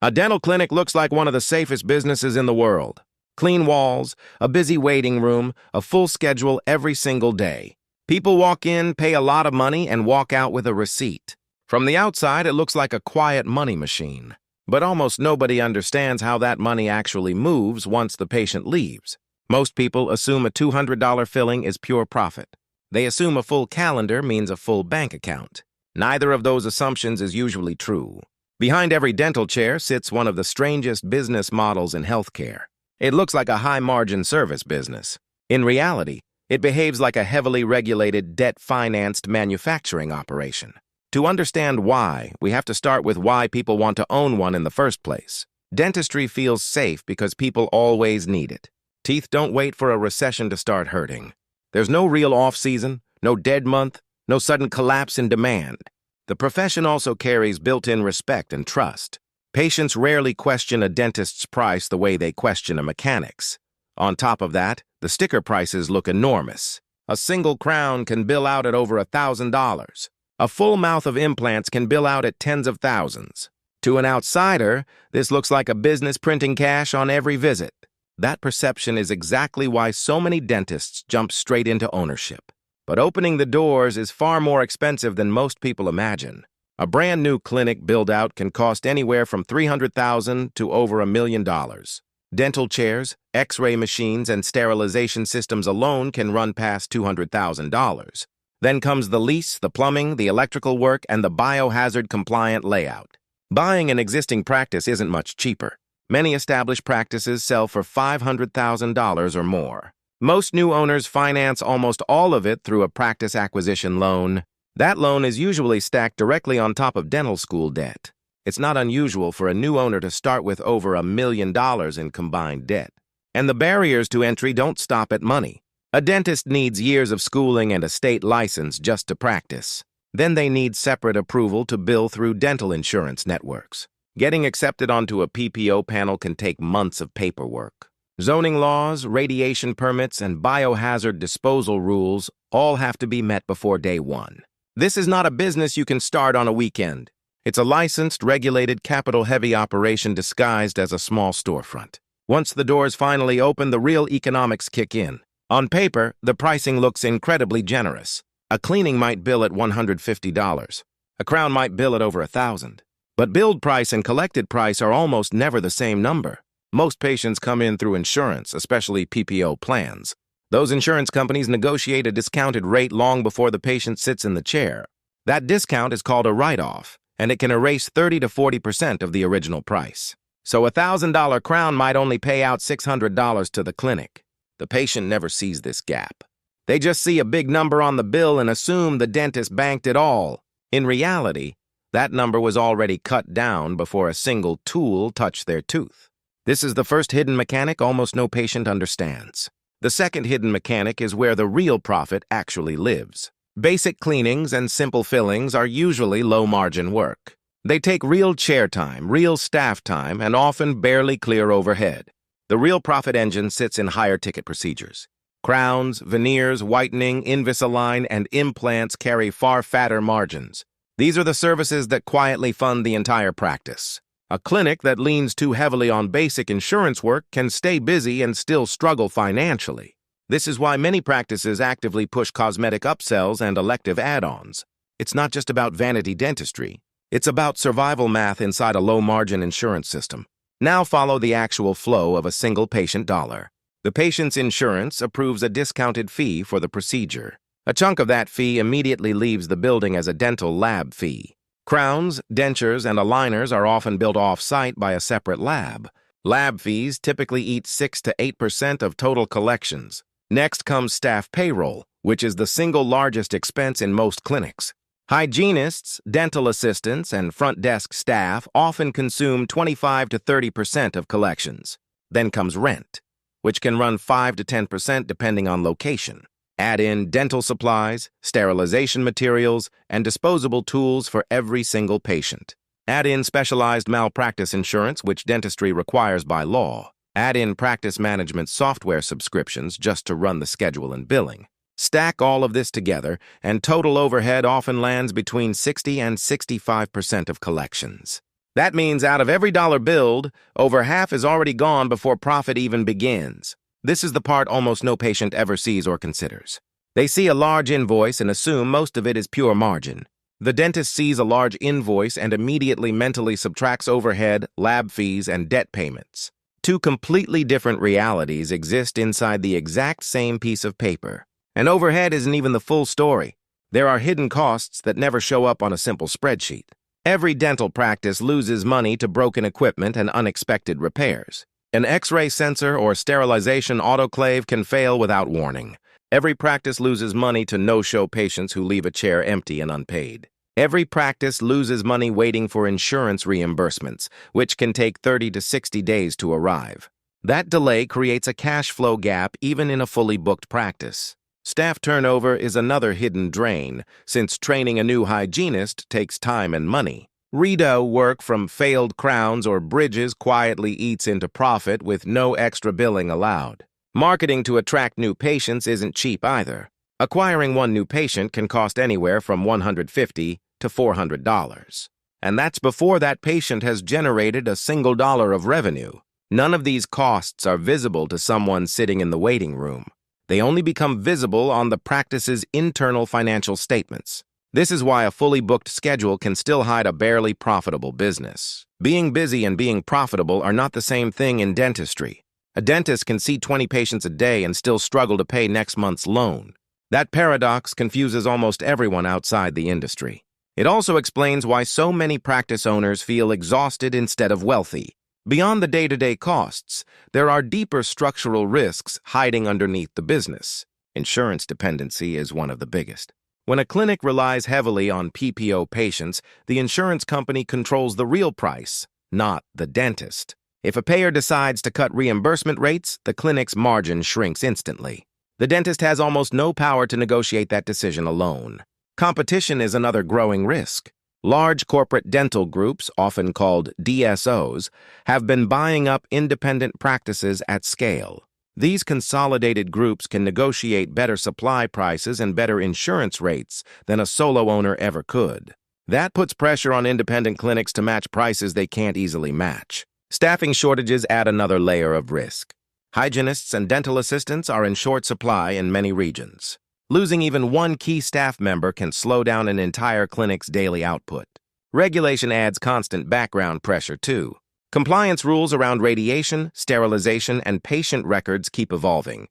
A dental clinic looks like one of the safest businesses in the world. Clean walls, a busy waiting room, a full schedule every single day. People walk in, pay a lot of money, and walk out with a receipt. From the outside, it looks like a quiet money machine. But almost nobody understands how that money actually moves once the patient leaves. Most people assume a $200 filling is pure profit. They assume a full calendar means a full bank account. Neither of those assumptions is usually true. Behind every dental chair sits one of the strangest business models in healthcare. It looks like a high-margin service business. In reality, it behaves like a heavily regulated, debt-financed manufacturing operation. To understand why, we have to start with why people want to own one in the first place. Dentistry feels safe because people always need it. Teeth don't wait for a recession to start hurting. There's no real off-season, no dead month, no sudden collapse in demand. The profession also carries built-in respect and trust. Patients rarely question a dentist's price the way they question a mechanic's. On top of that, the sticker prices look enormous. A single crown can bill out at over $1,000. A full mouth of implants can bill out at tens of thousands. To an outsider, this looks like a business printing cash on every visit. That perception is exactly why so many dentists jump straight into ownership. But opening the doors is far more expensive than most people imagine. A brand new clinic build-out can cost anywhere from $300,000 to over $1 million. Dental chairs, X-ray machines, and sterilization systems alone can run past $200,000. Then comes the lease, the plumbing, the electrical work, and the biohazard-compliant layout. Buying an existing practice isn't much cheaper. Many established practices sell for $500,000 or more. Most new owners finance almost all of it through a practice acquisition loan. That loan is usually stacked directly on top of dental school debt. It's not unusual for a new owner to start with over $1 million in combined debt. And the barriers to entry don't stop at money. A dentist needs years of schooling and a state license just to practice. Then they need separate approval to bill through dental insurance networks. Getting accepted onto a PPO panel can take months of paperwork. Zoning laws, radiation permits, and biohazard disposal rules all have to be met before day one. This is not a business you can start on a weekend. It's a licensed, regulated, capital-heavy operation disguised as a small storefront. Once the doors finally open, the real economics kick in. On paper, the pricing looks incredibly generous. A cleaning might bill at $150. A crown might bill at over $1,000. But billed price and collected price are almost never the same number. Most patients come in through insurance, especially PPO plans. Those insurance companies negotiate a discounted rate long before the patient sits in the chair. That discount is called a write-off, and it can erase 30 to 40% of the original price. So a $1,000 crown might only pay out $600 to the clinic. The patient never sees this gap. They just see a big number on the bill and assume the dentist banked it all. In reality, that number was already cut down before a single tool touched their tooth. This is the first hidden mechanic almost no patient understands. The second hidden mechanic is where the real profit actually lives. Basic cleanings and simple fillings are usually low-margin work. They take real chair time, real staff time, and often barely clear overhead. The real profit engine sits in higher-ticket procedures. Crowns, veneers, whitening, Invisalign, and implants carry far fatter margins. These are the services that quietly fund the entire practice. A clinic that leans too heavily on basic insurance work can stay busy and still struggle financially. This is why many practices actively push cosmetic upsells and elective add-ons. It's not just about vanity dentistry. It's about survival math inside a low-margin insurance system. Now follow the actual flow of a single patient dollar. The patient's insurance approves a discounted fee for the procedure. A chunk of that fee immediately leaves the building as a dental lab fee. Crowns, dentures, and aligners are often built off-site by a separate lab. Lab fees typically eat 6 to 8% of total collections. Next comes staff payroll, which is the single largest expense in most clinics. Hygienists, dental assistants, and front desk staff often consume 25 to 30% of collections. Then comes rent, which can run 5 to 10% depending on location. Add in dental supplies, sterilization materials, and disposable tools for every single patient. Add in specialized malpractice insurance, which dentistry requires by law. Add in practice management software subscriptions just to run the schedule and billing. Stack all of this together, and total overhead often lands between 60 and 65% of collections. That means out of every dollar billed, over half is already gone before profit even begins. This is the part almost no patient ever sees or considers. They see a large invoice and assume most of it is pure margin. The dentist sees a large invoice and immediately mentally subtracts overhead, lab fees, and debt payments. Two completely different realities exist inside the exact same piece of paper. And overhead isn't even the full story. There are hidden costs that never show up on a simple spreadsheet. Every dental practice loses money to broken equipment and unexpected repairs. An X-ray sensor or sterilization autoclave can fail without warning. Every practice loses money to no-show patients who leave a chair empty and unpaid. Every practice loses money waiting for insurance reimbursements, which can take 30 to 60 days to arrive. That delay creates a cash flow gap even in a fully booked practice. Staff turnover is another hidden drain, since training a new hygienist takes time and money. Redo work from failed crowns or bridges quietly eats into profit with no extra billing allowed. Marketing to attract new patients isn't cheap either. Acquiring one new patient can cost anywhere from $150 to $400. And that's before that patient has generated a single dollar of revenue. None of these costs are visible to someone sitting in the waiting room. They only become visible on the practice's internal financial statements. This is why a fully booked schedule can still hide a barely profitable business. Being busy and being profitable are not the same thing in dentistry. A dentist can see 20 patients a day and still struggle to pay next month's loan. That paradox confuses almost everyone outside the industry. It also explains why so many practice owners feel exhausted instead of wealthy. Beyond the day-to-day costs, there are deeper structural risks hiding underneath the business. Insurance dependency is one of the biggest. When a clinic relies heavily on PPO patients, the insurance company controls the real price, not the dentist. If a payer decides to cut reimbursement rates, the clinic's margin shrinks instantly. The dentist has almost no power to negotiate that decision alone. Competition is another growing risk. Large corporate dental groups, often called DSOs, have been buying up independent practices at scale. These consolidated groups can negotiate better supply prices and better insurance rates than a solo owner ever could. That puts pressure on independent clinics to match prices they can't easily match. Staffing shortages add another layer of risk. Hygienists and dental assistants are in short supply in many regions. Losing even one key staff member can slow down an entire clinic's daily output. Regulation adds constant background pressure, too. Compliance rules around radiation, sterilization, and patient records keep evolving.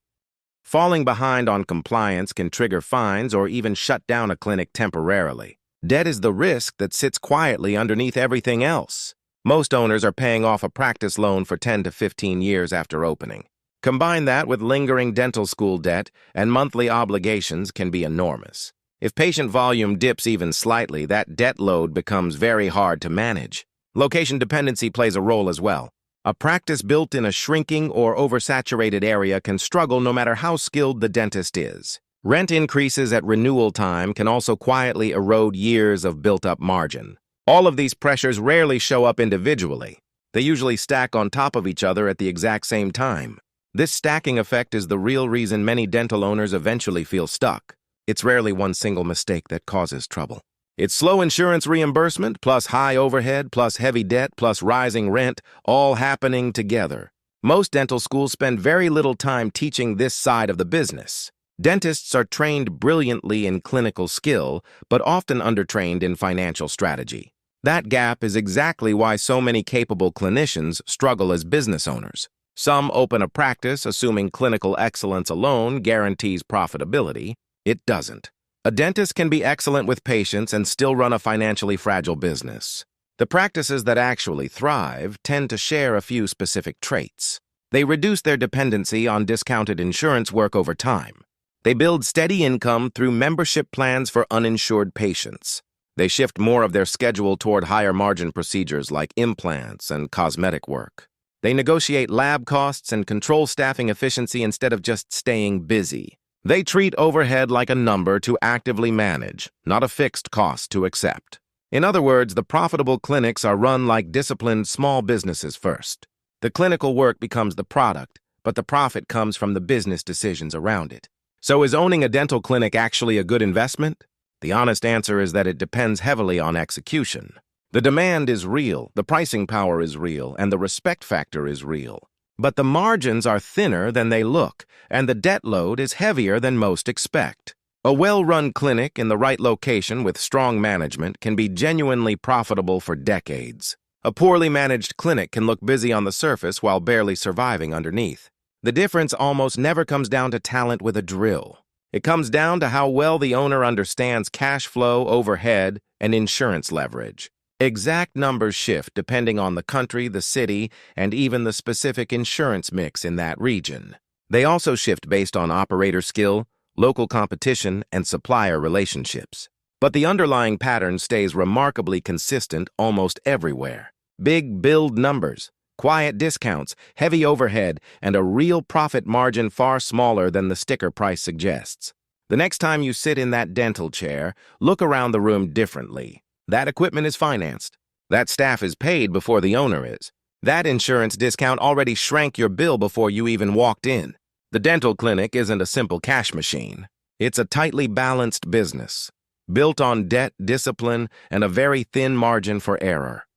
Falling behind on compliance can trigger fines or even shut down a clinic temporarily. Debt is the risk that sits quietly underneath everything else. Most owners are paying off a practice loan for 10 to 15 years after opening. Combine that with lingering dental school debt, and monthly obligations can be enormous. If patient volume dips even slightly, that debt load becomes very hard to manage. Location dependency plays a role as well. A practice built in a shrinking or oversaturated area can struggle no matter how skilled the dentist is. Rent increases at renewal time can also quietly erode years of built-up margin. All of these pressures rarely show up individually. They usually stack on top of each other at the exact same time. This stacking effect is the real reason many dental owners eventually feel stuck. It's rarely one single mistake that causes trouble. It's slow insurance reimbursement, plus high overhead, plus heavy debt, plus rising rent, all happening together. Most dental schools spend very little time teaching this side of the business. Dentists are trained brilliantly in clinical skill, but often undertrained in financial strategy. That gap is exactly why so many capable clinicians struggle as business owners. Some open a practice assuming clinical excellence alone guarantees profitability. It doesn't. A dentist can be excellent with patients and still run a financially fragile business. The practices that actually thrive tend to share a few specific traits. They reduce their dependency on discounted insurance work over time. They build steady income through membership plans for uninsured patients. They shift more of their schedule toward higher margin procedures like implants and cosmetic work. They negotiate lab costs and control staffing efficiency instead of just staying busy. They treat overhead like a number to actively manage, not a fixed cost to accept. In other words, the profitable clinics are run like disciplined small businesses first. The clinical work becomes the product, but the profit comes from the business decisions around it. So is owning a dental clinic actually a good investment? The honest answer is that it depends heavily on execution. The demand is real, the pricing power is real, and the respect factor is real. But the margins are thinner than they look, and the debt load is heavier than most expect. A well-run clinic in the right location with strong management can be genuinely profitable for decades. A poorly managed clinic can look busy on the surface while barely surviving underneath. The difference almost never comes down to talent with a drill. It comes down to how well the owner understands cash flow, overhead, and insurance leverage. Exact numbers shift depending on the country, the city, and even the specific insurance mix in that region. They also shift based on operator skill, local competition, and supplier relationships. But the underlying pattern stays remarkably consistent almost everywhere. Big build numbers, quiet discounts, heavy overhead, and a real profit margin far smaller than the sticker price suggests. The next time you sit in that dental chair, look around the room differently. That equipment is financed. That staff is paid before the owner is. That insurance discount already shrank your bill before you even walked in. The dental clinic isn't a simple cash machine. It's a tightly balanced business, built on debt, discipline, and a very thin margin for error.